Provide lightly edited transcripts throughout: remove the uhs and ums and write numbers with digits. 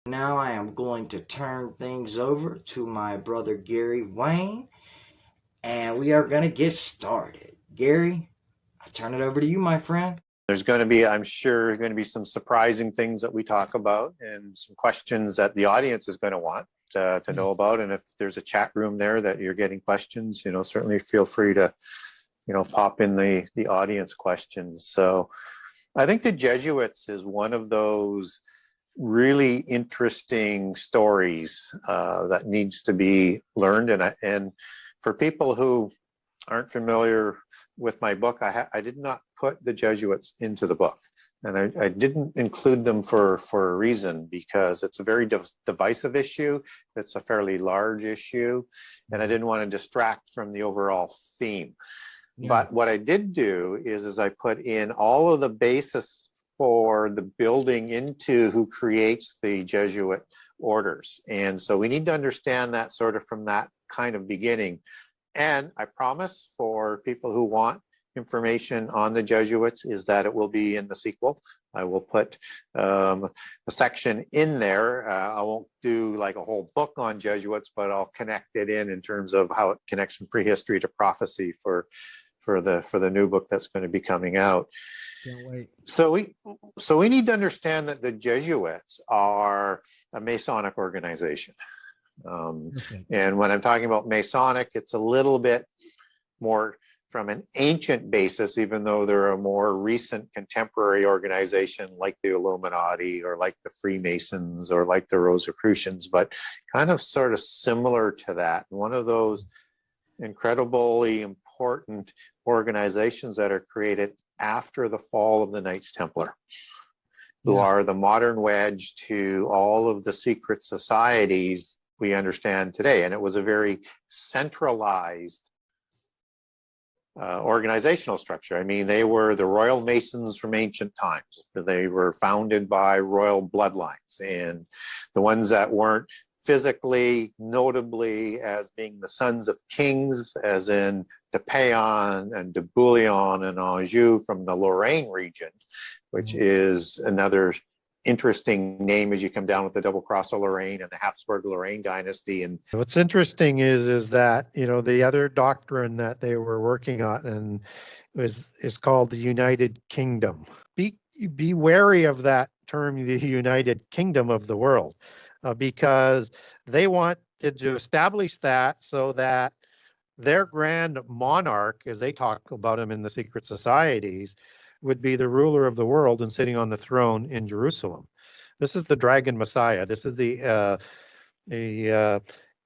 Now I am going to turn things over to my brother Gary Wayne, and we are going to get started. Gary, I turn it over to you, my friend. There's going to be, I'm sure, going to be some surprising things that we talk about and some questions that the audience is going to want to know about. And if there's a chat room there that you're getting questions, certainly feel free to, pop in the audience questions. So I think the Jesuits is one of those really interesting stories that needs to be learned. And for people who aren't familiar with my book, I did not put the Jesuits into the book. And I didn't include them for a reason, because it's a very divisive issue. It's a fairly large issue, and I didn't want to distract from the overall theme. Yeah. But what I did do is I put in all of the basis for the building into who creates the Jesuit orders. And so we need to understand that sort of from that kind of beginning. And I promise for people who want information on the Jesuits is that it will be in the sequel. I will put a section in there. I won't do like a whole book on Jesuits, but I'll connect it in terms of how it connects from prehistory to prophecy for the new book that's going to be coming out. Can't wait. So we need to understand that the Jesuits are a Masonic organization. And when I'm talking about Masonic, it's a little bit more from an ancient basis, even though they're a more recent contemporary organization like the Illuminati or like the Freemasons or like the Rosicrucians, but kind of sort of similar to that. One of those incredibly important organizations that are created after the fall of the Knights Templar, who are the modern wedge to all of the secret societies we understand today. And it was a very centralized organizational structure. I mean, they were the Royal Masons from ancient times. They were founded by royal bloodlines, and the ones that weren't physically, notably as being the sons of kings, as in de Payon and de Bouillon and Anjou from the Lorraine region, which is another interesting name as you come down with the double cross of Lorraine and the Habsburg Lorraine dynasty. And what's interesting is that the other doctrine that they were working on and is called the United Kingdom. Be wary of that term, the United Kingdom of the world, because they wanted to establish that so that their grand monarch, as they talk about him in the secret societies, would be the ruler of the world and sitting on the throne in Jerusalem. This is the dragon Messiah. This is the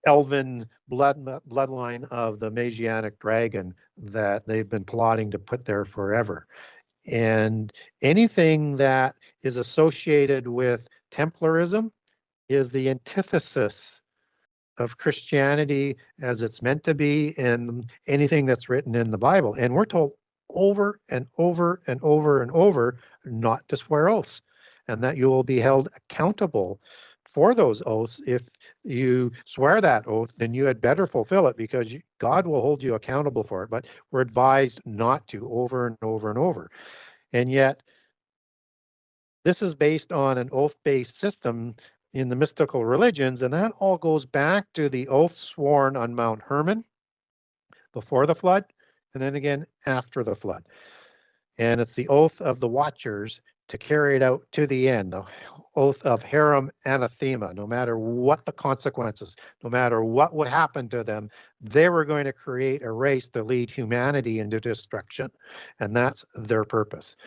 elven bloodline of the Messianic dragon that they've been plotting to put there forever. And anything that is associated with Templarism is the antithesis of Christianity as it's meant to be, and anything that's written in the Bible. And we're told over and over and over and over not to swear oaths, and that you will be held accountable for those oaths. If you swear that oath, then you had better fulfill it, because God will hold you accountable for it. But we're advised not to, over and over and over. And yet, this is based on an oath-based system in the mystical religions, and that all goes back to the oath sworn on Mount Hermon before the flood, and then again after the flood. And it's the oath of the watchers to carry it out to the end, the oath of Harum Anathema. No matter what the consequences, no matter what would happen to them, they were going to create a race to lead humanity into destruction, and that's their purpose.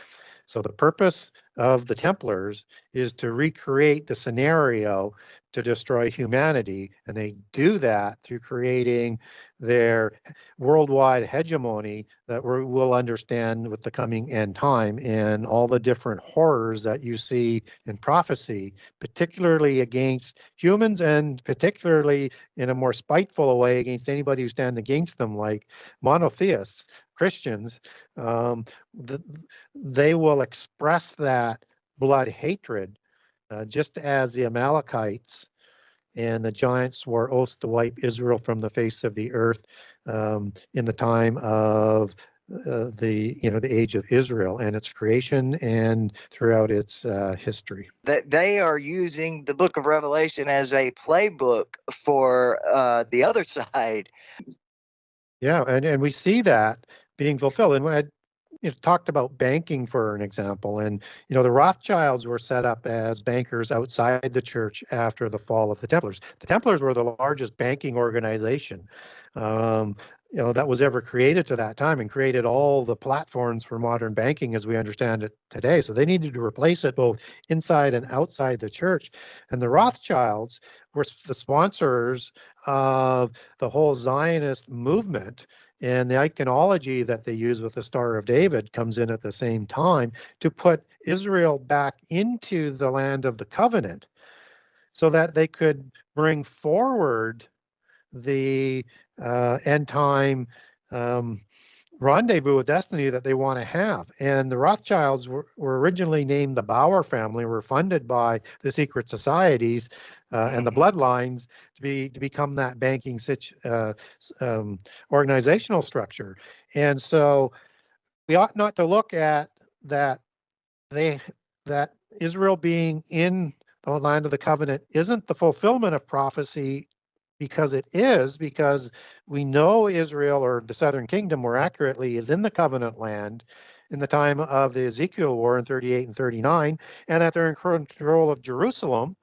So the purpose of the Templars is to recreate the scenario to destroy humanity, and they do that through creating their worldwide hegemony that we'll understand with the coming end time, and all the different horrors that you see in prophecy, particularly against humans, and particularly in a more spiteful way against anybody who stands against them, like monotheists, Christians. They will express that blood hatred, just as the Amalekites and the giants swore oaths to wipe Israel from the face of the earth in the time of the age of Israel and its creation and throughout its history. That they are using the book of Revelation as a playbook for the other side. Yeah, and we see that being fulfilled. And I talked about banking for an example, and the Rothschilds were set up as bankers outside the church after the fall of the Templars. The Templars were the largest banking organization that was ever created to that time, and created all the platforms for modern banking as we understand it today. So they needed to replace it both inside and outside the church. And the Rothschilds were the sponsors of the whole Zionist movement, and the iconology that they use with the Star of David comes in at the same time to put Israel back into the land of the covenant so that they could bring forward the end time rendezvous with destiny that they want to have. And the Rothschilds were originally named the Bauer family, were funded by the secret societies and the bloodlines to become that banking organizational structure. And so we ought not to look at that Israel being in the land of the covenant isn't the fulfillment of prophecy, because it is, because we know Israel, or the southern kingdom more accurately, is in the covenant land in the time of the Ezekiel war in 38 and 39, and that they're in control of Jerusalem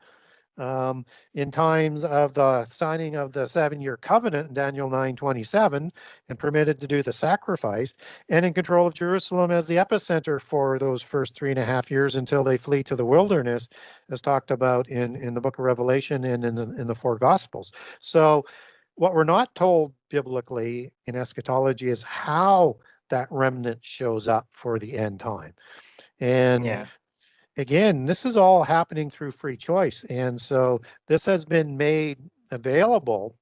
in times of the signing of the 7-year covenant in Daniel 9:27, and permitted to do the sacrifice, and in control of Jerusalem as the epicenter for those first 3.5 years until they flee to the wilderness, as talked about in the book of Revelation and in the 4 Gospels. So what we're not told biblically in eschatology is how that remnant shows up for the end time. And again, this is all happening through free choice. And so this has been made available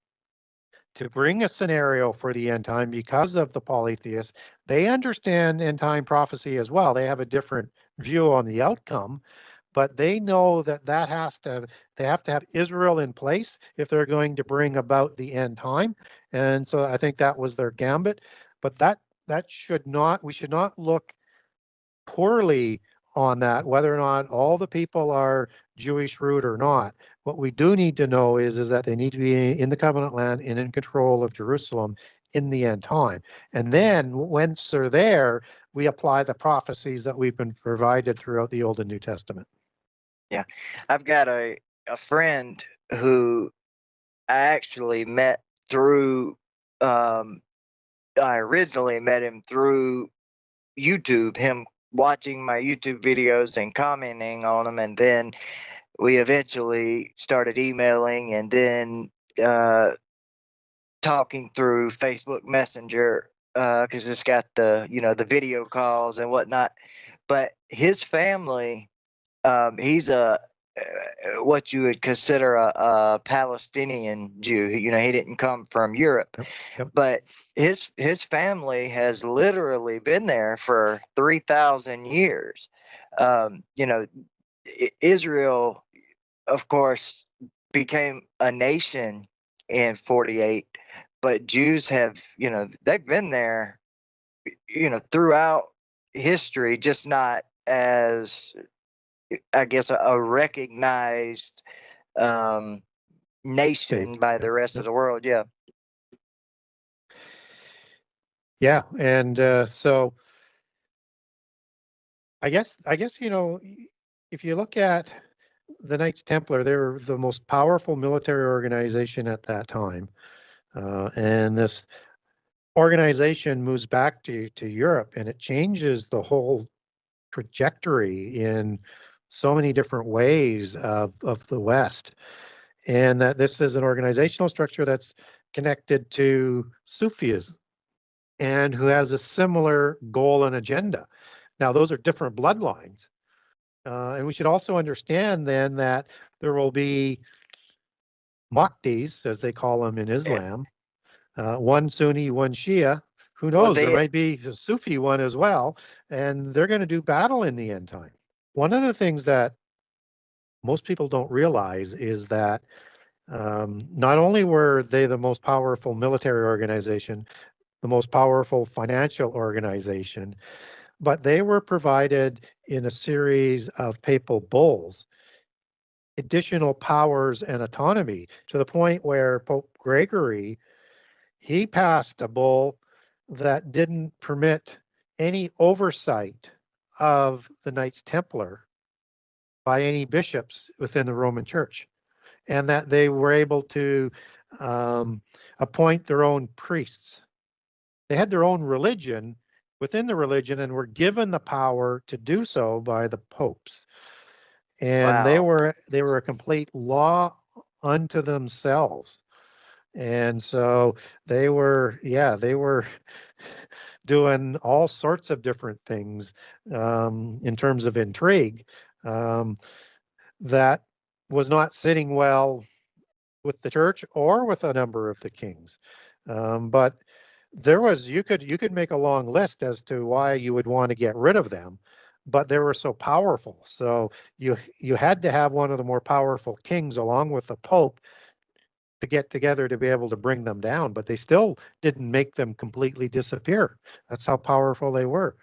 to bring a scenario for the end time because of the polytheists. They understand end time prophecy as well. They have a different view on the outcome, but they know that they have to have Israel in place if they're going to bring about the end time. And so I think that was their gambit. But we should not look poorly on that, whether or not all the people are Jewish root or not. What we do need to know is that they need to be in the covenant land and in control of Jerusalem in the end time. And then once they're there, we apply the prophecies that we've been provided throughout the Old and New Testament. Yeah, I've got a friend who I actually met through, I originally met him through YouTube, him watching my YouTube videos and commenting on them, and then we eventually started emailing, and then talking through Facebook Messenger, because it's got the video calls and whatnot. But his family, he's what you would consider a Palestinian Jew. He didn't come from Europe. Yep. But his family has literally been there for 3,000 years. Israel, of course, became a nation in 48, but Jews have, they've been there, throughout history, just not as, I guess, a recognized nation by the rest of the world. Yeah. Yeah, and so I guess if you look at the Knights Templar, they were the most powerful military organization at that time, and this organization moves back to Europe, and it changes the whole trajectory in so many different ways of the West, and that this is an organizational structure that's connected to Sufism and who has a similar goal and agenda. Now, those are different bloodlines. And we should also understand then that there will be Mahdis, as they call them in Islam, one Sunni, one Shia. Who knows? There might be a Sufi one as well, and they're going to do battle in the end time. One of the things that most people don't realize is that not only were they the most powerful military organization, the most powerful financial organization, but they were provided in a series of papal bulls additional powers and autonomy to the point where Pope Gregory, he passed a bull that didn't permit any oversight of the Knights Templar by any bishops within the Roman Church, and that they were able to appoint their own priests. They had their own religion within the religion and were given the power to do so by the popes. And they Wow. were a complete law unto themselves. And so they were doing all sorts of different things in terms of intrigue that was not sitting well with the church or with a number of the kings. But there was you could make a long list as to why you would want to get rid of them, but they were so powerful. So you had to have one of the more powerful kings along with the Pope to get together to be able to bring them down, but they still didn't make them completely disappear. That's how powerful they were.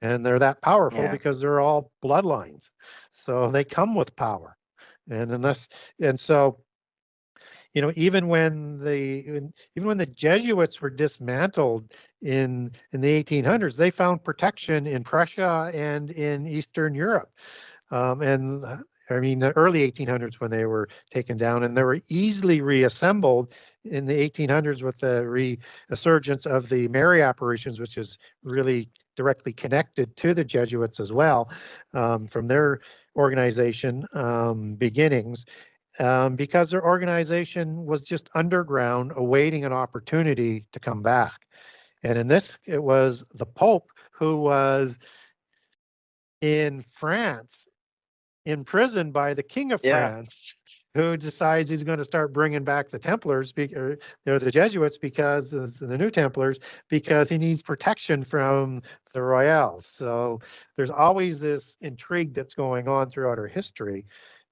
And they're that powerful Yeah. because they're all bloodlines. So they come with power. And so even when the Jesuits were dismantled in the 1800s, they found protection in Prussia and in Eastern Europe. And I mean, the early 1800s when they were taken down, and they were easily reassembled in the 1800s with the resurgence of the Mary apparitions, which is really directly connected to the Jesuits as well, from their organization beginnings, because their organization was just underground, awaiting an opportunity to come back. And in this, it was the Pope who was in France, imprisoned by the King of Yeah. France, who decides he's going to start bringing back the Templars, or the Jesuits, because the new Templars, because he needs protection from the Royals. So there's always this intrigue that's going on throughout our history.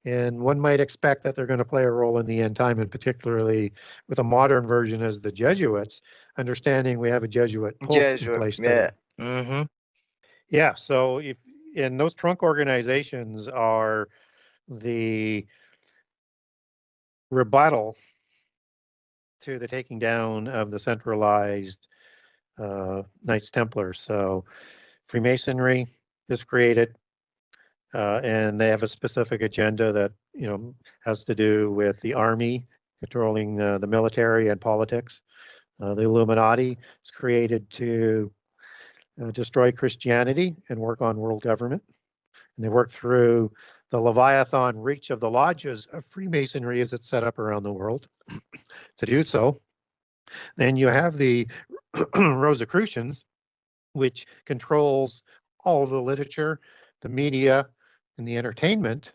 And one might expect that they're going to play a role in the end time, and particularly with a modern version as the Jesuits, understanding we have a Jesuit Pope in Jesuit. place Yeah. today. Mm-hmm. Yeah, so and those trunk organizations are the rebuttal to the taking down of the centralized Knights Templar. So Freemasonry is created, and they have a specific agenda that has to do with the army controlling the military and politics. The Illuminati is created to destroy Christianity and work on world government. And they work through the Leviathan reach of the lodges of Freemasonry as it's set up around the world to do so. Then you have the Rosicrucians, which controls all of the literature, the media, and the entertainment,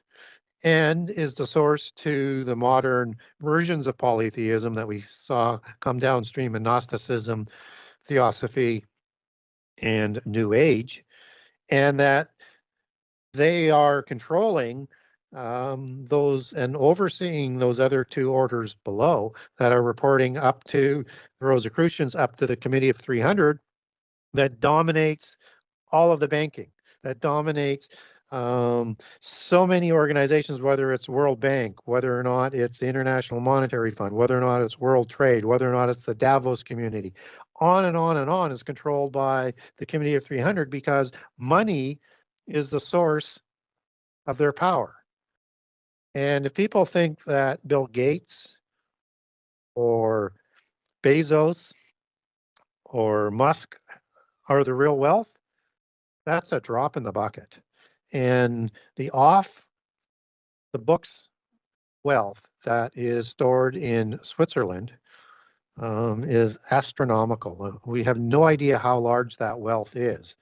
and is the source to the modern versions of polytheism that we saw come downstream in Gnosticism, Theosophy, and New Age, and that they are controlling those and overseeing those other two orders below that are reporting up to the Rosicrucians, up to the Committee of 300, that dominates all of the banking, that dominates so many organizations, whether it's World Bank, whether or not it's the International Monetary Fund, whether or not it's World Trade, whether or not it's the Davos community, on and on and on, is controlled by the Committee of 300 because money is the source of their power. And if people think that Bill Gates or Bezos or Musk are the real wealth, that's a drop in the bucket. And the books wealth that is stored in Switzerland is astronomical. We have no idea how large that wealth is.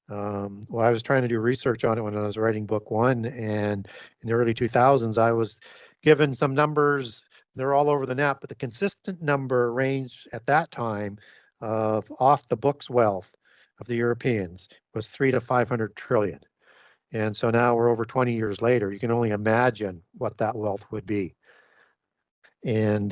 Well, I was trying to do research on it when I was writing book one, and in the early 2000s, I was given some numbers. They're all over the net, but the consistent number range at that time of off the books wealth of the Europeans was 300 to 500 trillion. And so now we're over 20 years later. You can only imagine what that wealth would be. And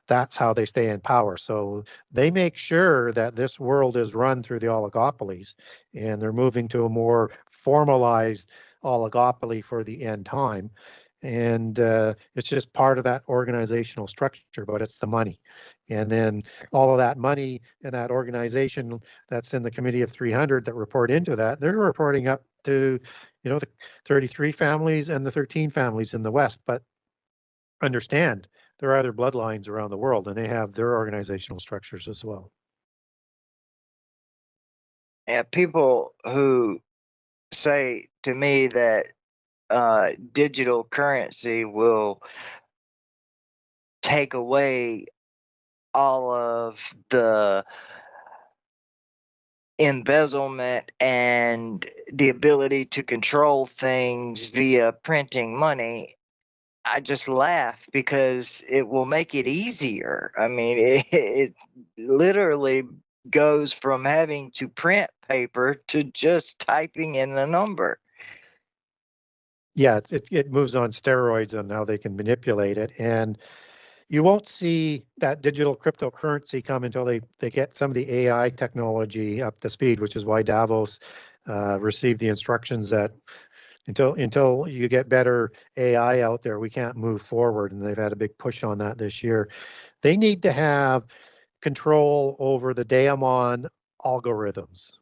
that's how they stay in power. So they make sure that this world is run through the oligopolies, and they're moving to a more formalized oligopoly for the end time. And it's just part of that organizational structure, but it's the money. And then all of that money and that organization that's in the Committee of 300 that report into that, they're reporting up to, the 33 families and the 13 families in the West. But understand, there are other bloodlines around the world, and they have their organizational structures as well. Yeah, people who say to me that digital currency will take away all of the embezzlement and the ability to control things via printing money, I just laugh because it will make it easier. I mean, it literally goes from having to print paper to just typing in a number. Yeah, it moves on steroids on how they can manipulate it. And you won't see that digital cryptocurrency come until they get some of the AI technology up to speed, which is why Davos received the instructions that until you get better AI out there, we can't move forward. And they've had a big push on that this year. They need to have control over the daemon algorithms,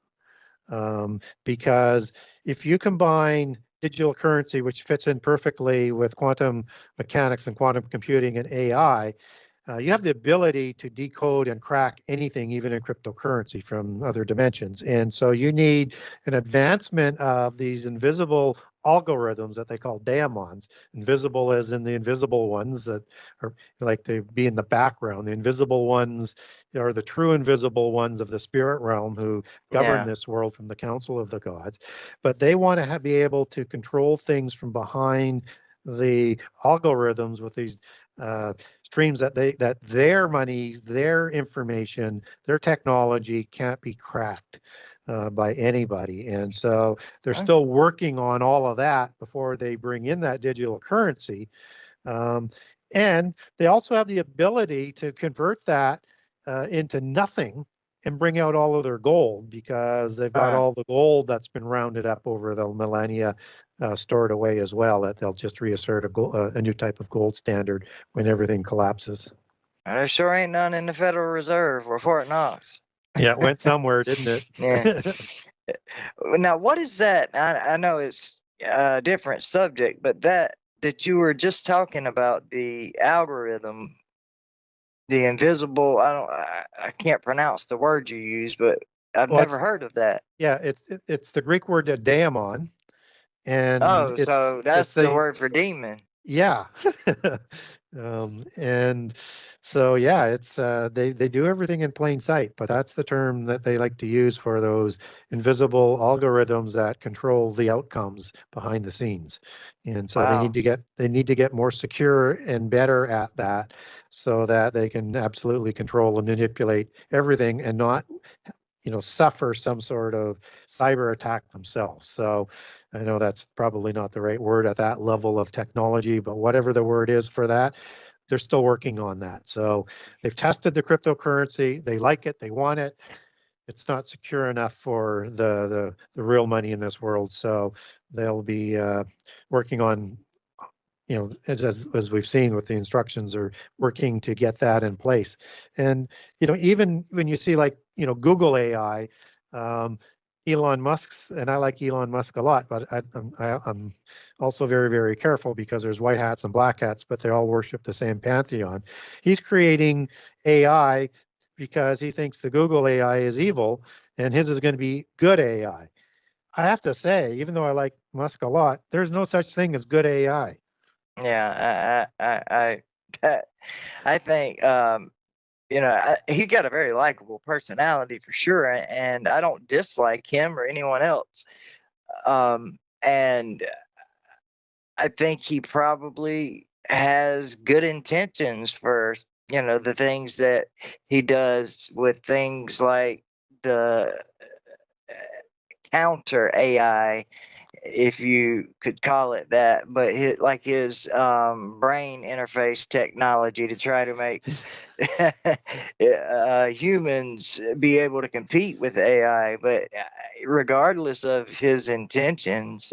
because if you combine digital currency, which fits in perfectly with quantum mechanics and quantum computing and AI, you have the ability to decode and crack anything, even in cryptocurrency, from other dimensions. And so you need an advancement of these invisible algorithms that they call daemons, invisible as in the invisible ones that are like to be in the background. The invisible ones are the true invisible ones of the spirit realm who govern this world from the council of the gods. But they want to be able to control things from behind the algorithms with these streams that their money, their information, their technology can't be cracked by anybody. And so they're still working on all of that before they bring in that digital currency. And they also have the ability to convert that into nothing and bring out all of their gold, because they've got all the gold that's been rounded up over the millennia stored away as well, that they'll just reassert a new type of gold standard when everything collapses. There sure ain't none in the Federal Reserve or Fort Knox. Yeah, it went somewhere, didn't it? Yeah. Now, what is that? I know it's a different subject, but that you were just talking about, the algorithm, the invisible, I can't pronounce the word you use, but I've never heard of that. Yeah, it's the Greek word daemon, and so that's the word for demon. Yeah. And so yeah, it's they do everything in plain sight, but that's the term that they like to use for those invisible algorithms that control the outcomes behind the scenes. And so they need to get more secure and better at that, so that they can absolutely control and manipulate everything and not suffer some sort of cyber attack themselves. So I know that's probably not the right word at that level of technology, but whatever the word is for that, they're still working on that. So they've tested the cryptocurrency. They like it. They want it. It's not secure enough for the real money in this world. So they'll be working on, as we've seen with the instructions, are working to get that in place. And, even when you see like, Google AI, Elon Musk's, and I like Elon Musk a lot, but I'm also very, very careful, because there's white hats and black hats, but they all worship the same pantheon. He's creating AI because he thinks the Google AI is evil and his is going to be good AI. I have to say, even though I like Musk a lot, there's no such thing as good AI. Yeah, I think he got a very likable personality for sure, and I don't dislike him or anyone else. And I think he probably has good intentions for the things that he does, with things like the counter AI if you could call it that, but his brain interface technology to try to make humans be able to compete with AI. But regardless of his intentions,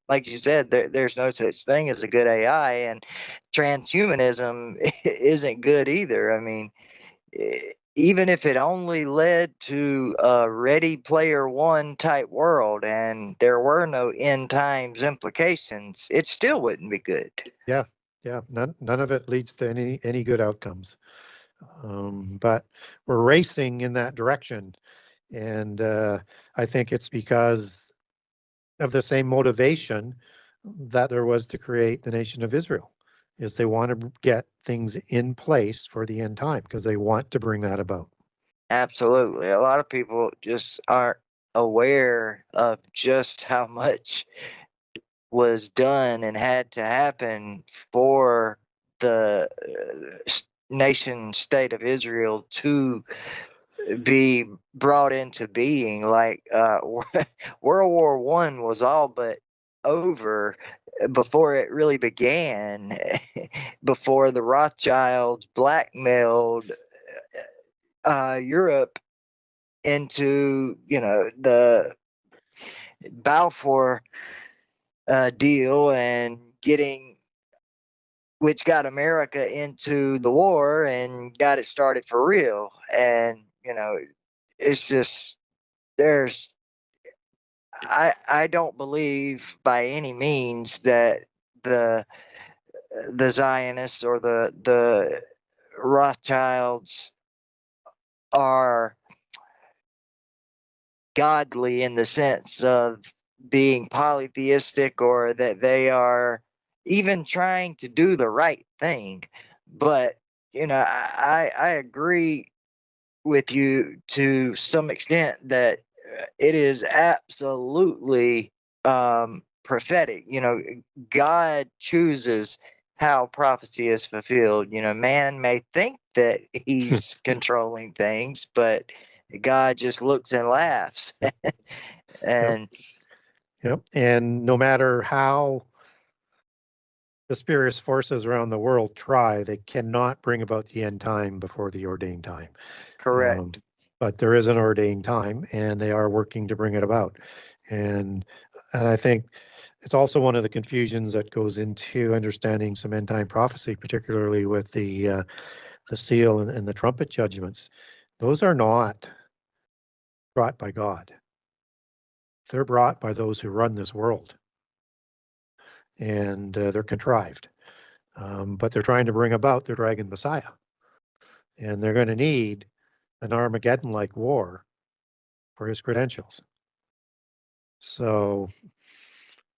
like you said, there's no such thing as a good AI, and transhumanism isn't good either. I mean, even if it only led to a Ready Player One type world and there were no end times implications, it still wouldn't be good. Yeah, none of it leads to any good outcomes. But we're racing in that direction, and I think it's because of the same motivation that there was to create the nation of Israel, is they want to get things in place for the end time because they want to bring that about. Absolutely. A lot of people just aren't aware of just how much was done and had to happen for the nation state of Israel to be brought into being. Like World War One was all but over before it really began, before the Rothschilds blackmailed Europe into, the Balfour deal and which got America into the war and got it started for real. And, it's just, I don't believe by any means that the Zionists or the Rothschilds are godly in the sense of being polytheistic, or that they are even trying to do the right thing. But I agree with you to some extent that it is absolutely prophetic. God chooses how prophecy is fulfilled. Man may think that he's controlling things, but God just looks and laughs. And Yep. And no matter how the spurious forces around the world try, they cannot bring about the end time before the ordained time. correct. But there is an ordained time, and they are working to bring it about. And I think it's also one of the confusions that goes into understanding some end time prophecy, particularly with the seal and the trumpet judgments. Those are not brought by God. They're brought by those who run this world, and they're contrived. But they're trying to bring about their dragon Messiah, and they're going to need an Armageddon-like war for his credentials. So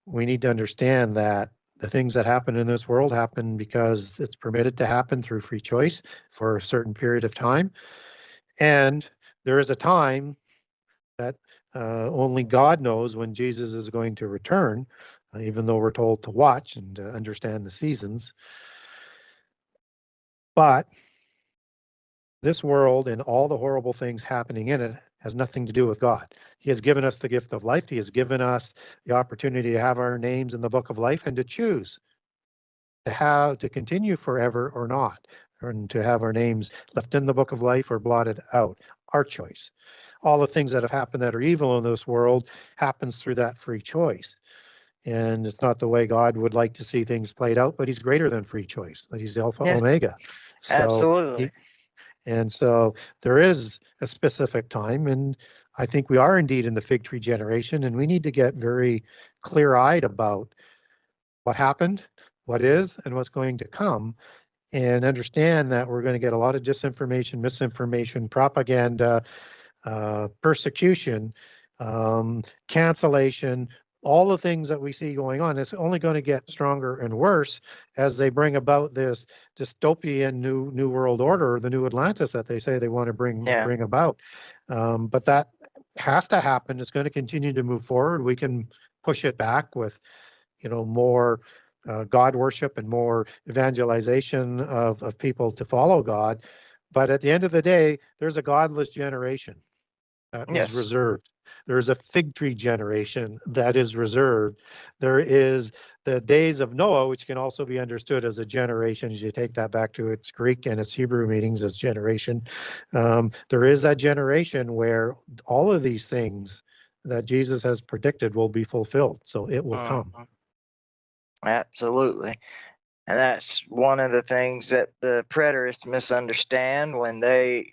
we need to understand that the things that happen in this world happen because it's permitted to happen through free choice for a certain period of time. And there is a time that only God knows when Jesus is going to return, even though we're told to watch and understand the seasons. But this world and all the horrible things happening in it has nothing to do with God. He has given us the gift of life. He has given us the opportunity to have our names in the book of life and to choose to continue forever or not, and to have our names left in the book of life or blotted out. Our choice. All the things that have happened that are evil in this world happens through that free choice. And it's not the way God would like to see things played out, but he's greater than free choice, that he's Alpha Omega. So Absolutely. And so there is a specific time, and I think we are indeed in the fig tree generation, and we need to get very clear-eyed about what happened, what is, and what's going to come, and understand that we're going to get a lot of disinformation, misinformation, propaganda, persecution, cancellation, all the things that we see going on. It's only going to get stronger and worse as they bring about this dystopian new world order, the new Atlantis that they say they want to bring about. But that has to happen. It's going to continue to move forward. We can push it back with, more God worship and more evangelization of people to follow God. But at the end of the day, there's a godless generation that was reserved. There's a fig tree generation that is reserved. There is the days of Noah, which can also be understood as a generation, as you take that back to its Greek and its Hebrew meanings as generation. There is that generation where all of these things that Jesus has predicted will be fulfilled. So it will come. Absolutely. And that's one of the things that the preterists misunderstand when they,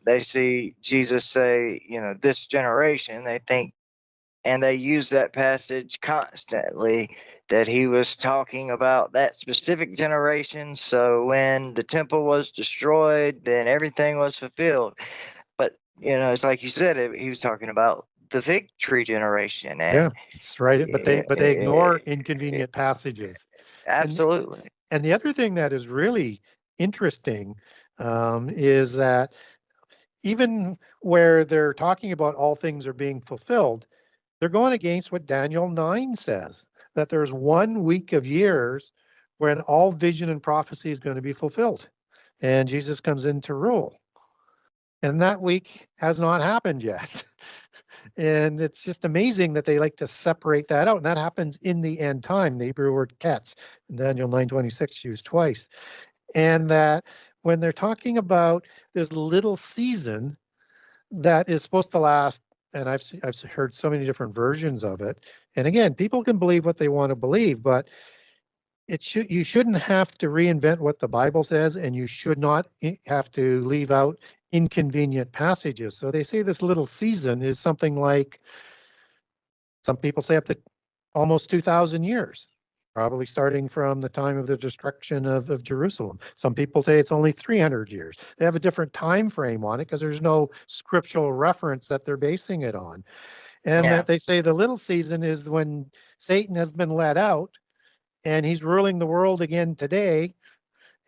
they see Jesus say, this generation, they think, and they use that passage constantly, that he was talking about that specific generation. So when the temple was destroyed, then everything was fulfilled. But, it's like you said, he was talking about the fig tree generation. And Yeah, that's right. But they ignore inconvenient passages. Absolutely. And the other thing that is really interesting is that even where they're talking about all things are being fulfilled, they're going against what Daniel 9 says, that there's 1 week of years when all vision and prophecy is going to be fulfilled and Jesus comes in to rule. And that week has not happened yet. And it's just amazing that they like to separate that out. And that happens in the end time. The Hebrew word katz in Daniel 9:26 used twice. And that when they're talking about this little season that is supposed to last, and I've heard so many different versions of it. And again, people can believe what they want to believe, but you shouldn't have to reinvent what the Bible says, and you should not have to leave out inconvenient passages. So they say this little season is something like, some people say up to almost 2,000 years, probably starting from the time of the destruction of Jerusalem. Some people say it's only 300 years. They have a different time frame on it because there's no scriptural reference that they're basing it on. And that they say the little season is when Satan has been let out and he's ruling the world again today.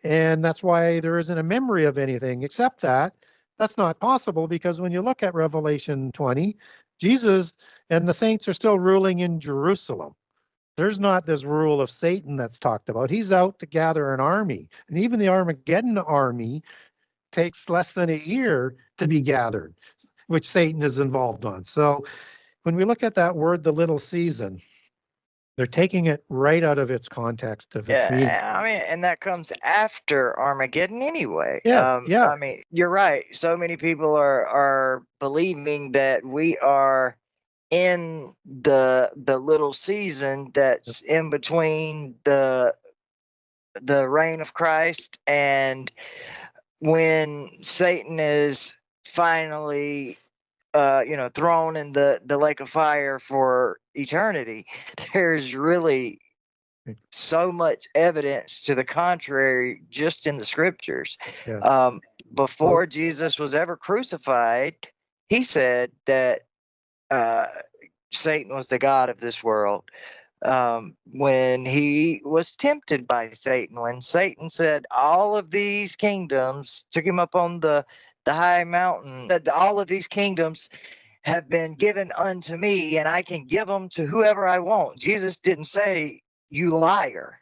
And that's why there isn't a memory of anything, except that that's not possible, because when you look at Revelation 20, Jesus and the saints are still ruling in Jerusalem. There's not this rule of Satan that's talked about. He's out to gather an army. And even the Armageddon army takes less than a year to be gathered, which Satan is involved on. So when we look at that word, the little season, they're taking it right out of its context of its meaning. I mean, and that comes after Armageddon anyway. Yeah. I mean, you're right. So many people are believing that we are in the little season that's in between the reign of Christ and when Satan is finally thrown in the lake of fire for eternity. There's really so much evidence to the contrary just in the scriptures. Before Jesus was ever crucified, he said that Satan was the god of this world. When he was tempted by Satan, when Satan said all of these kingdoms, took him up on the high mountain, said all of these kingdoms have been given unto me and I can give them to whoever I want. Jesus didn't say, you liar.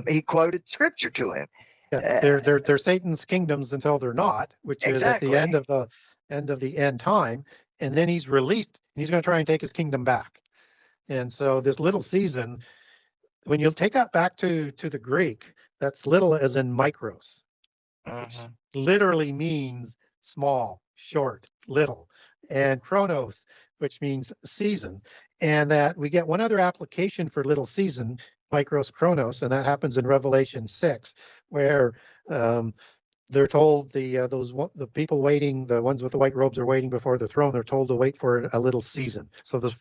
He quoted scripture to him. They're Satan's kingdoms until they're not, which exactly. is at the end of the end time, and then he's released and he's going to try and take his kingdom back. And so this little season, when you take that back to the Greek, that's little as in micros, which literally means small, short, little, and chronos, which means season. And that we get one other application for little season, micros, chronos, and that happens in Revelation 6, where they're told the people waiting, the ones with the white robes are waiting before the throne. They're told to wait for a little season. So the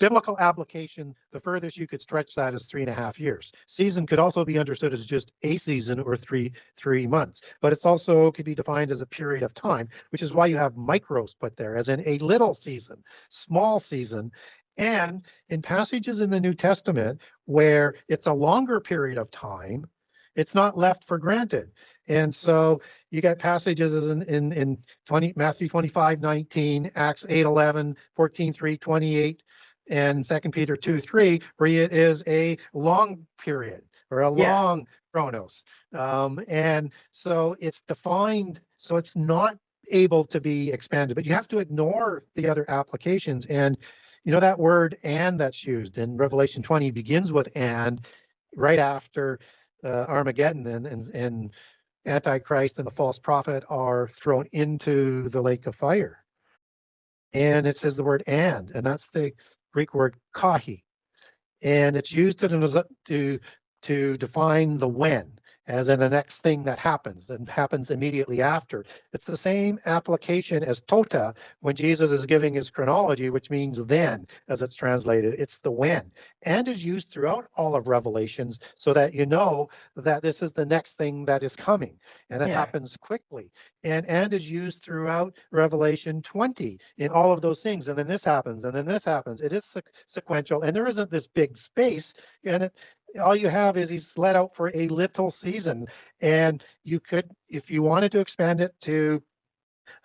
biblical application, the furthest you could stretch that is 3.5 years. Season could also be understood as just a season or three months, but it's also could be defined as a period of time, which is why you have micros put there, as in a little season, small season. And in passages in the New Testament where it's a longer period of time, it's not left for granted. And so you got passages in Matthew 25:19, Acts 8:11, 14:3, 28, and 2 Peter 2:3, where it is a long period or a long chronos. And so it's defined, so it's not able to be expanded, but you have to ignore the other applications. And you know that word "and" that's used in Revelation 20 begins with "and" right after Armageddon and Antichrist and the false prophet are thrown into the lake of fire. And it says the word "and," and that's the Greek word "kahi," and it's used to define the when, as in the next thing that happens and happens immediately after. It's the same application as tota when Jesus is giving his chronology, which means then, as it's translated. It's the when, and is used throughout all of Revelations so that you know that this is the next thing that is coming, and it happens quickly. And is used throughout Revelation 20 in all of those things. And then this happens, and then this happens. It is sequential, and there isn't this big space. And all you have is he's let out for a little season. And you could, if you wanted to expand it to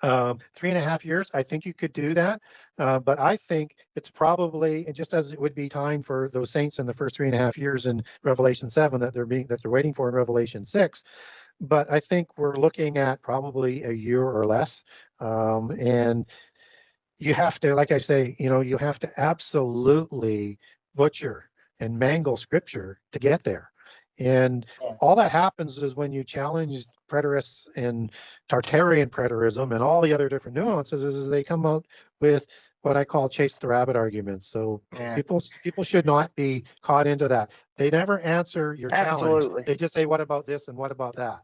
3.5 years, I think you could do that. But I think it's probably, and just as it would be time for those saints in the first 3.5 years in Revelation 7 that they're waiting for in Revelation 6. But I think we're looking at probably a year or less. And you have to, like I say, you have to absolutely butcher and mangle scripture to get there. And all that happens is when you challenge preterists and Tartarian preterism and all the other different nuances, is they come out with what I call chase the rabbit arguments. So people should not be caught into that. They never answer your challenge. They just say, what about this and what about that?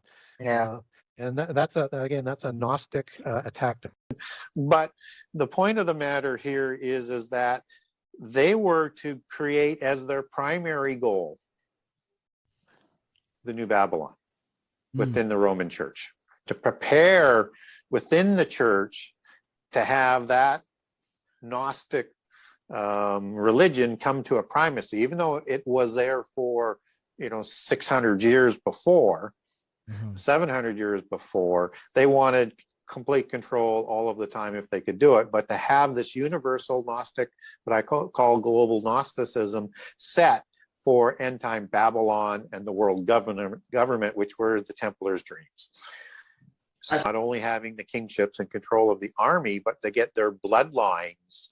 And that's a Gnostic attack. But the point of the matter here is that they were to create as their primary goal the New Babylon within the Roman Church, to prepare within the church to have that Gnostic religion come to a primacy, even though it was there for 600 years before, 700 years before. They wanted complete control all of the time if they could do it, but to have this universal Gnostic, what I call global Gnosticism, set for end time Babylon and the world government, which were the Templars' dreams. So not only having the kingships and control of the army, but to get their bloodlines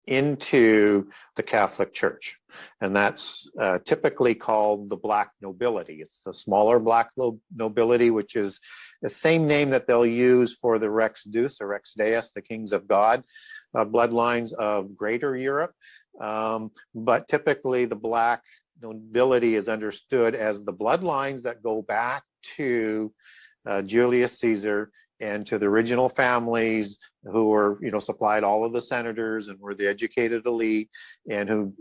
into the Catholic Church. And that's typically called the black nobility. It's the smaller black nobility, which is the same name that they'll use for the Rex Deus or Rex Deus, the kings of God, bloodlines of Greater Europe. But typically the black nobility is understood as the bloodlines that go back to Julius Caesar and to the original families who were, supplied all of the senators and were the educated elite, and who,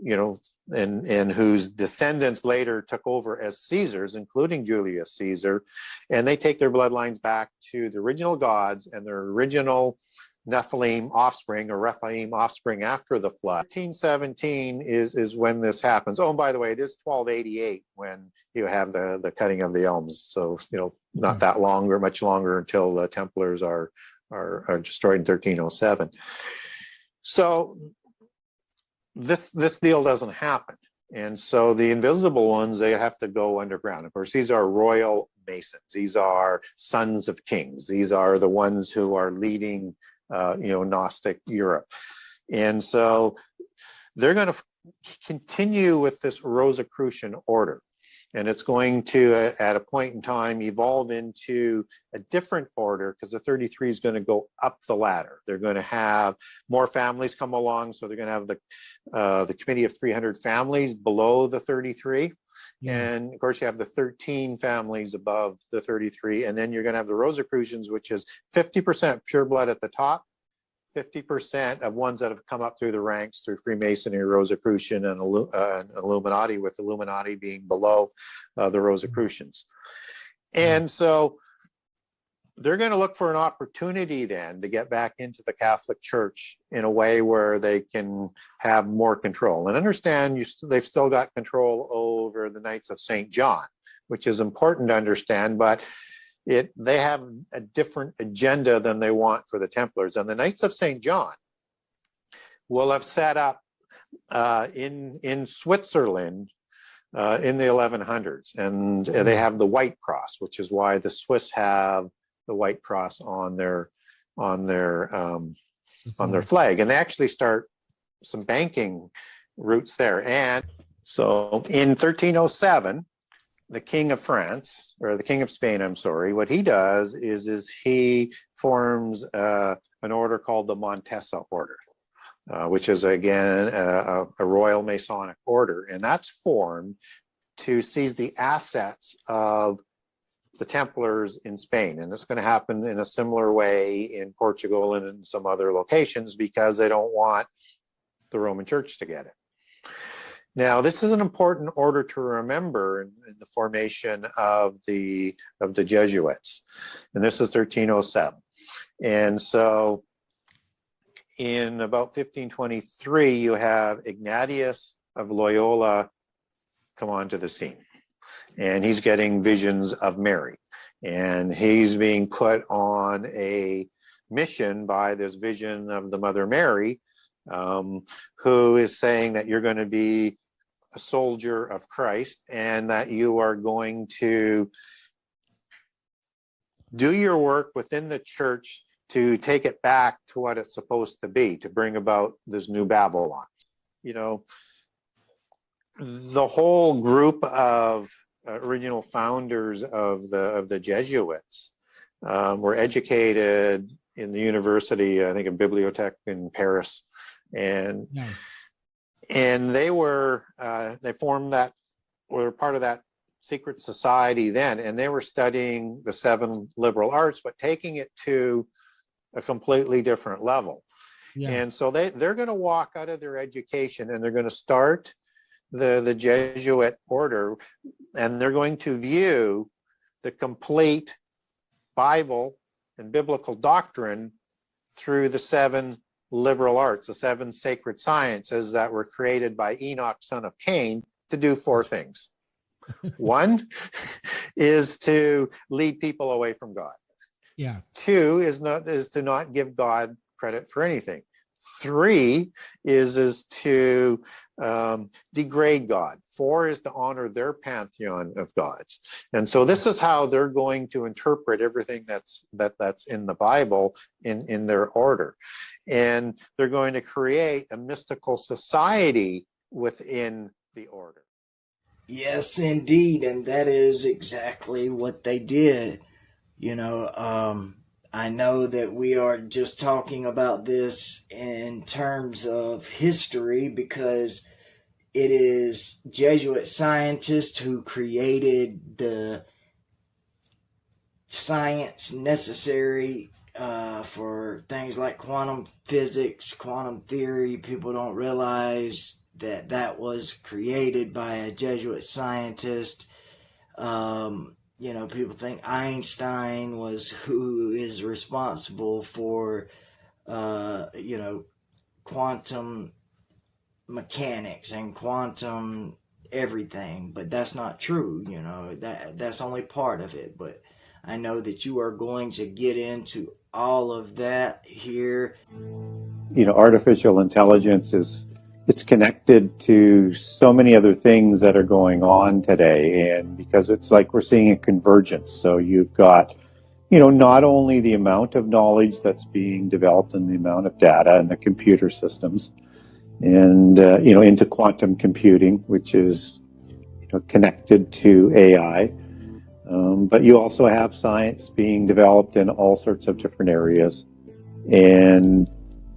and whose descendants later took over as Caesars, including Julius Caesar. And they take their bloodlines back to the original gods and their original Nephilim offspring or Rephaim offspring after the flood. 1517 is when this happens. Oh, and by the way, it is 1288 when you have the cutting of the elms. So, not that long or much longer until the Templars are destroyed in 1307. So this deal doesn't happen. And so the invisible ones, they have to go underground. Of course, these are royal Masons. These are sons of kings. These are the ones who are leading Gnostic Europe. And so they're going to continue with this Rosicrucian order. And it's going to, at a point in time, evolve into a different order, because the 33 is going to go up the ladder. They're going to have more families come along. So they're going to have the Committee of 300 families below the 33. And of course, you have the 13 families above the 33. And then you're going to have the Rosicrucians, which is 50% pure blood at the top, 50% of ones that have come up through the ranks through Freemasonry, Rosicrucian, and Illuminati, with Illuminati being below the Rosicrucians. And so they're going to look for an opportunity then to get back into the Catholic Church in a way where they can have more control. And understand they've still got control over the Knights of St. John, which is important to understand, but they have a different agenda than they want for the Templars. And the Knights of St. John will have set up in Switzerland in the 1100s. And they have the White Cross, which is why the Swiss have the White Cross on their on their flag, and they actually start some banking routes there. And so in 1307, the King of France, or the King of Spain, I'm sorry, what he does is he forms an order called the Montesa Order, which is again a royal Masonic order, and that's formed to seize the assets of the Templars in Spain. And it's going to happen in a similar way in Portugal and in some other locations, because they don't want the Roman Church to get it. Now, this is an important order to remember in the formation of the Jesuits, and this is 1307. And so in about 1523, you have Ignatius of Loyola come onto the scene, and he's getting visions of Mary, and he's being put on a mission by this vision of the Mother Mary, who is saying that you're going to be a soldier of Christ, and that you are going to do your work within the church to take it back to what it's supposed to be, to bring about this new Babylon. You know, the whole group of original founders of the Jesuits were educated in the university, I think, in Bibliothèque in Paris, and Nice. and they formed that, were part of that secret society then, and they were studying the 7 liberal arts, but taking it to a completely different level. Yeah. And so they're going to walk out of their education, and they're going to start the Jesuit order, and they're going to view the complete Bible and biblical doctrine through the 7 liberal arts, the 7 sacred sciences that were created by Enoch, son of Cain, to do 4 things. 1 is to lead people away from God. Yeah. 2 is to not give God credit for anything. 3 is to degrade God. 4 is to honor their pantheon of gods. And so this is how they're going to interpret everything that's in the Bible in their order. And they're going to create a mystical society within the order. Yes, indeed, and that is exactly what they did. You know, I know that we are just talking about this in terms of history, because it is Jesuit scientists who created the science necessary for things like quantum physics, quantum theory. People don't realize that was created by a Jesuit scientist. You know, people think Einstein was who is responsible for, you know, quantum mechanics and quantum everything, but that's not true. You know, that's only part of it. But I know that you are going to get into all of that here. You know, artificial intelligence it's connected to so many other things that are going on today, and because it's like we're seeing a convergence. So you've got, you know, not only the amount of knowledge that's being developed and the amount of data and the computer systems, and you know, into quantum computing, which is, you know, connected to AI, but you also have science being developed in all sorts of different areas, and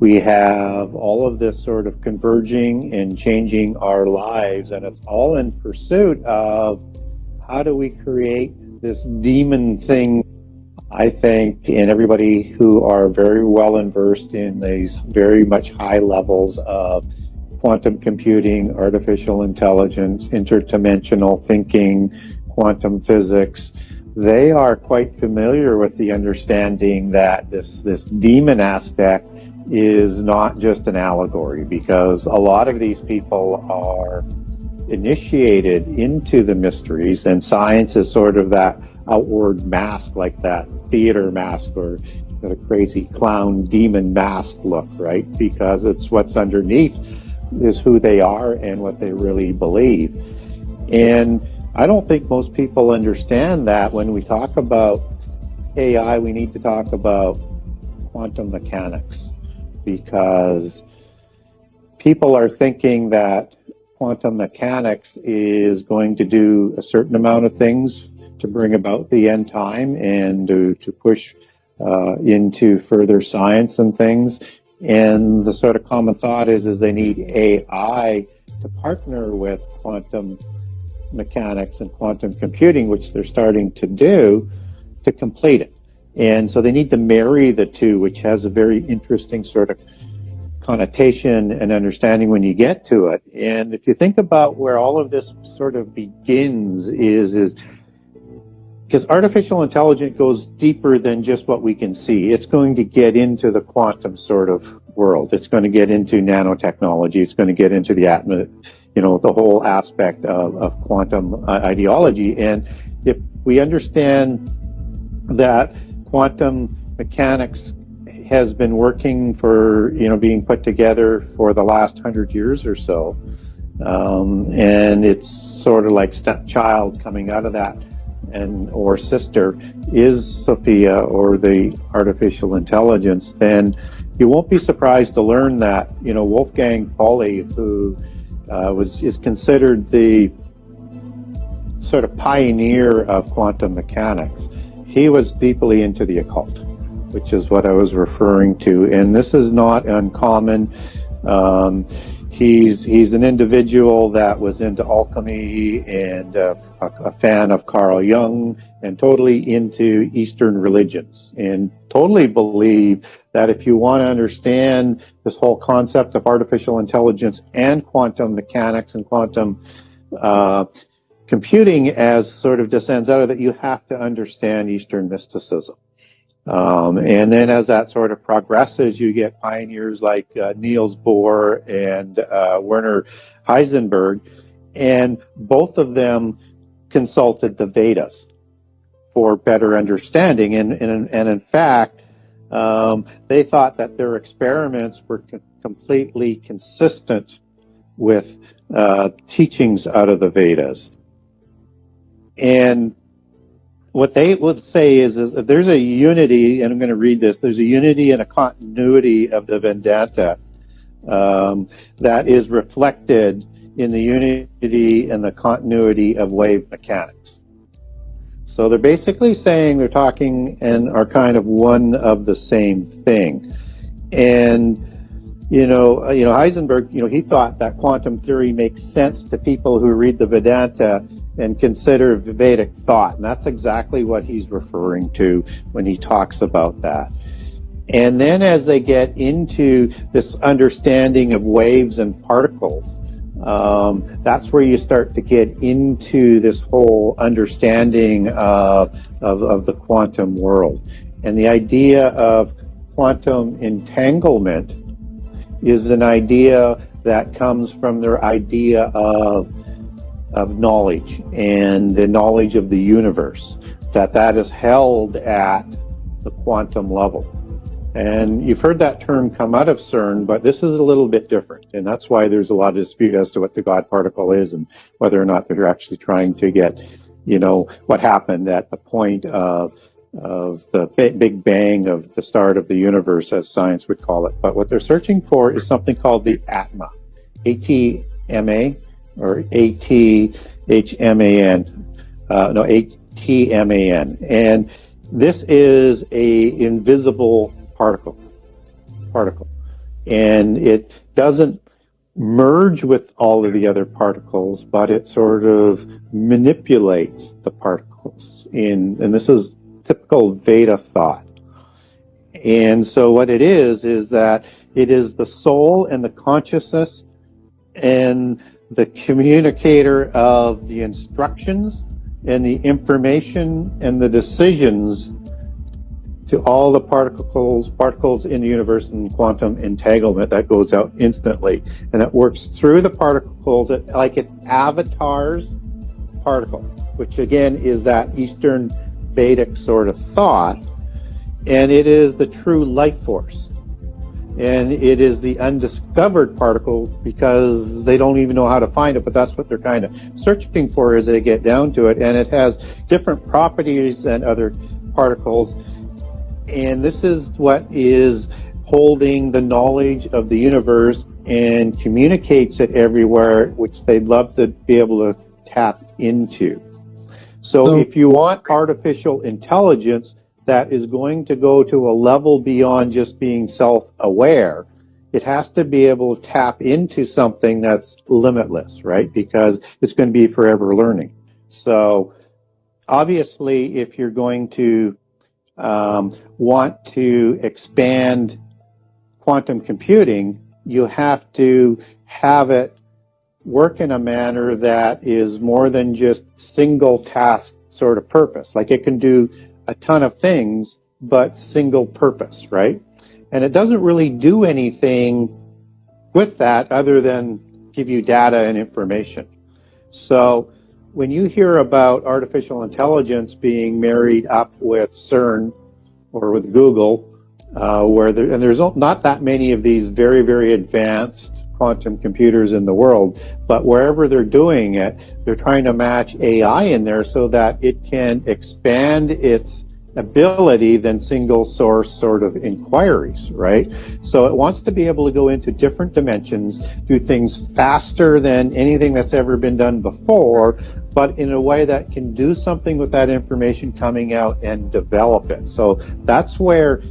we have all of this sort of converging and changing our lives, and it's all in pursuit of how do we create this demon thing. I think, and everybody who are very well versed in these very much high levels of quantum computing, artificial intelligence, interdimensional thinking, quantum physics, they are quite familiar with the understanding that this demon aspect is not just an allegory, because a lot of these people are initiated into the mysteries, and science is sort of that outward mask, like that theater mask or the crazy clown demon mask look, right? Because it's what's underneath is who they are and what they really believe. And I don't think most people understand that when we talk about AI, we need to talk about quantum mechanics, because people are thinking that quantum mechanics is going to do a certain amount of things to bring about the end time and to push into further science and things. And the sort of common thought is they need AI to partner with quantum mechanics and quantum computing, which they're starting to do, to complete it. And so they need to marry the two, which has a very interesting sort of connotation and understanding when you get to it. And if you think about where all of this sort of begins is because artificial intelligence goes deeper than just what we can see. It's going to get into the quantum sort of world. It's going to get into nanotechnology. It's going to get into the the whole aspect of quantum ideology. And if we understand that quantum mechanics has been working for, being put together for the last 100 years or so, and it's sort of like stepchild coming out of that, or sister is Sophia, or the artificial intelligence, then you won't be surprised to learn that, Wolfgang Pauli, who is considered the sort of pioneer of quantum mechanics, he was deeply into the occult, which is what I was referring to. And this is not uncommon. He's an individual that was into alchemy and a fan of Carl Jung, and totally into Eastern religions, and totally believe that if you want to understand this whole concept of artificial intelligence and quantum mechanics and quantum computing as sort of descends out of it, you have to understand Eastern mysticism. And then as that sort of progresses, you get pioneers like Niels Bohr and Werner Heisenberg, and both of them consulted the Vedas for better understanding. And in fact, they thought that their experiments were completely consistent with teachings out of the Vedas. And what they would say is that there's a unity, and I'm going to read this, there's a unity and a continuity of the Vedanta that is reflected in the unity and the continuity of wave mechanics. So they're basically saying they're talking and are kind of one of the same thing. And Heisenberg, he thought that quantum theory makes sense to people who read the Vedanta and consider Vedic thought. And that's exactly what he's referring to when he talks about that. And then as they get into this understanding of waves and particles, that's where you start to get into this whole understanding of the quantum world. And the idea of quantum entanglement is an idea that comes from their idea of knowledge and the knowledge of the universe, that is held at the quantum level. And you've heard that term come out of CERN, but this is a little bit different. And that's why there's a lot of dispute as to what the God particle is and whether or not they're actually trying to get, what happened at the point of the Big Bang, of the start of the universe, as science would call it. But what they're searching for is something called the Atma, A-T-M-A, or A-T-H-M-A-N, A-T-M-A-N. And this is a invisible particle. And it doesn't merge with all of the other particles, but it sort of manipulates the particles. And this is typical Veda thought. And so what it is that it is the soul and the consciousness and the communicator of the instructions and the information and the decisions to all the particles in the universe, and quantum entanglement that goes out instantly. And it works through the particles like it avatars particle, which again is that Eastern Vedic sort of thought. And it is the true life force. And it is the undiscovered particle because they don't even know how to find it, but that's what they're kind of searching for as they get down to it. And it has different properties than other particles. And this is what is holding the knowledge of the universe and communicates it everywhere, which they'd love to be able to tap into. So if you want artificial intelligence that is going to go to a level beyond just being self-aware, it has to be able to tap into something that's limitless, right? Because it's going to be forever learning. So obviously, if you're going to want to expand quantum computing, you have to have it work in a manner that is more than just single task sort of purpose. Like it can do a ton of things, but single purpose, right? And it doesn't really do anything with that other than give you data and information. So when you hear about artificial intelligence being married up with CERN or with Google, there's not that many of these very, very advanced quantum computers in the world, but wherever they're doing it, they're trying to match AI in there so that it can expand its ability than single source sort of inquiries, right? So it wants to be able to go into different dimensions, do things faster than anything that's ever been done before, but in a way that can do something with that information coming out and develop it. So that's where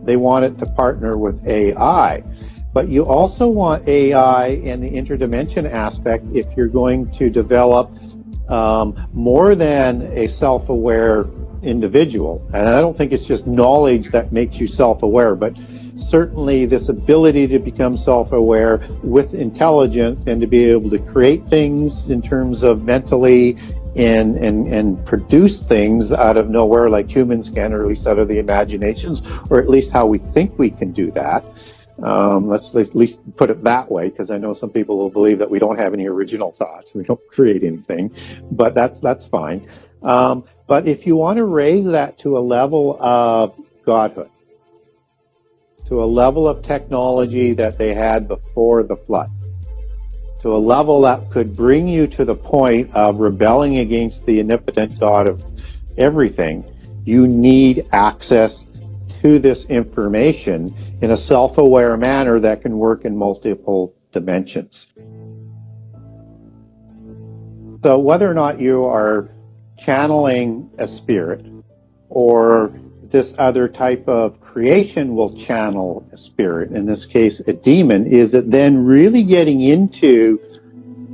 they want it to partner with AI. But you also want AI in the interdimension aspect if you're going to develop more than a self-aware individual. And I don't think it's just knowledge that makes you self-aware, but certainly this ability to become self-aware with intelligence and to be able to create things in terms of mentally and produce things out of nowhere like humans can, or at least out of the imaginations, or at least how we think we can do that. Let's at least put it that way, because I know some people will believe that we don't have any original thoughts, we don't create anything, but that's fine. But if you want to raise that to a level of godhood, to a level of technology that they had before the flood, to a level that could bring you to the point of rebelling against the omnipotent God of everything, you need access to this information in a self-aware manner that can work in multiple dimensions. So whether or not you are channeling a spirit or this other type of creation will channel a spirit, in this case a demon, is it then really getting into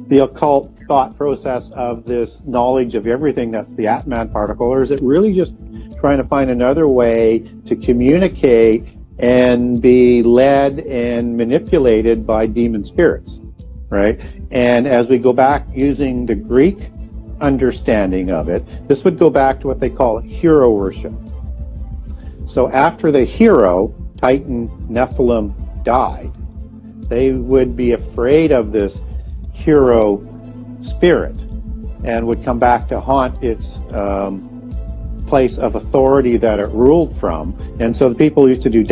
the occult thought process of this knowledge of everything that's the Atman particle, or is it really just trying to find another way to communicate and be led and manipulated by demon spirits, right? And as we go back using the Greek understanding of it, this would go back to what they call hero worship. So after the hero, Titan, Nephilim, died, they would be afraid of this hero spirit and would come back to haunt its place of authority that it ruled from. And so the people used to do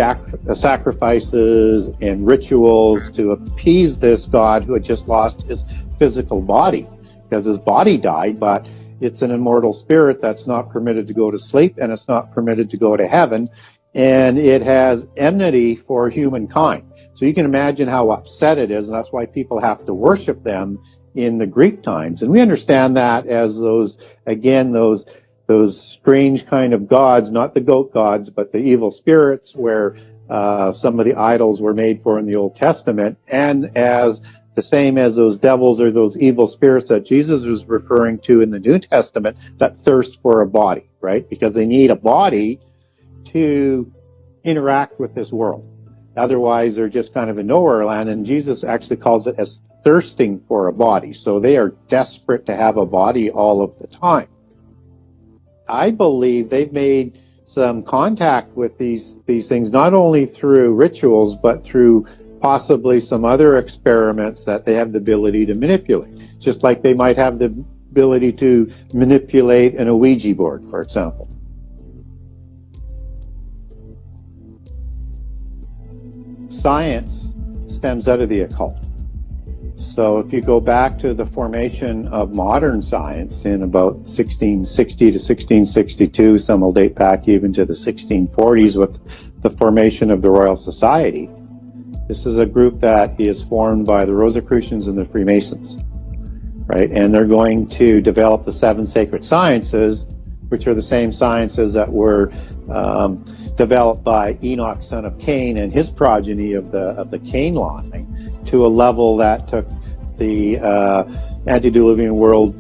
sacrifices and rituals to appease this god who had just lost his physical body, because his body died, but it's an immortal spirit that's not permitted to go to sleep, and it's not permitted to go to heaven, and it has enmity for humankind. So you can imagine how upset it is, and that's why people have to worship them in the Greek times. And we understand that as those strange kind of gods, not the goat gods, but the evil spirits where some of the idols were made for in the Old Testament, and as the same as those devils or those evil spirits that Jesus was referring to in the New Testament that thirst for a body, right? Because they need a body to interact with this world. Otherwise, they're just kind of in nowhere land, and Jesus actually calls it as thirsting for a body. So they are desperate to have a body all of the time. I believe they've made some contact with these things, not only through rituals, but through possibly some other experiments that they have the ability to manipulate. Just like they might have the ability to manipulate an Ouija board, for example. Science stems out of the occult. So if you go back to the formation of modern science in about 1660 to 1662, some will date back even to the 1640s with the formation of the Royal Society. This is a group that is formed by the Rosicrucians and the Freemasons, right? And they're going to develop the 7 sacred sciences, which are the same sciences that were developed by Enoch, son of Cain, and his progeny of the Cain line, to a level that took the antediluvian world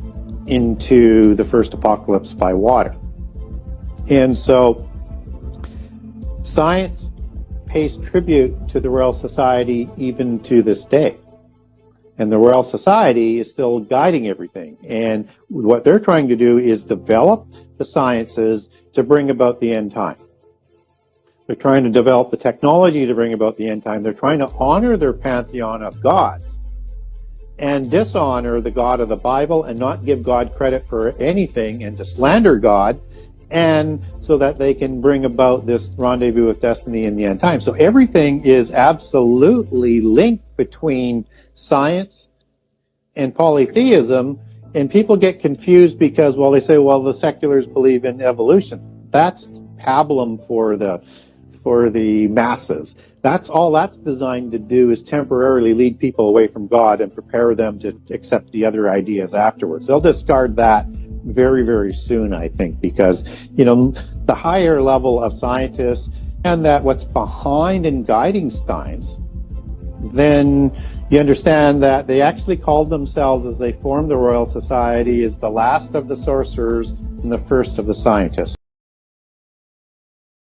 into the first apocalypse by water. And so science pays tribute to the Royal Society even to this day. And the Royal Society is still guiding everything. And what they're trying to do is develop the sciences to bring about the end time. They're trying to develop the technology to bring about the end time. They're trying to honor their pantheon of gods and dishonor the God of the Bible and not give God credit for anything and to slander God, and so that they can bring about this rendezvous with destiny in the end time. So everything is absolutely linked between science and polytheism, and people get confused because, well, they say, well, the seculars believe in evolution. That's pablum for the masses. That's all that's designed to do, is temporarily lead people away from God and prepare them to accept the other ideas afterwards. They'll discard that very, very soon, I think, because, the higher level of scientists and that what's behind and guiding science, then you understand that they actually called themselves, as they formed the Royal Society, as the last of the sorcerers and the first of the scientists.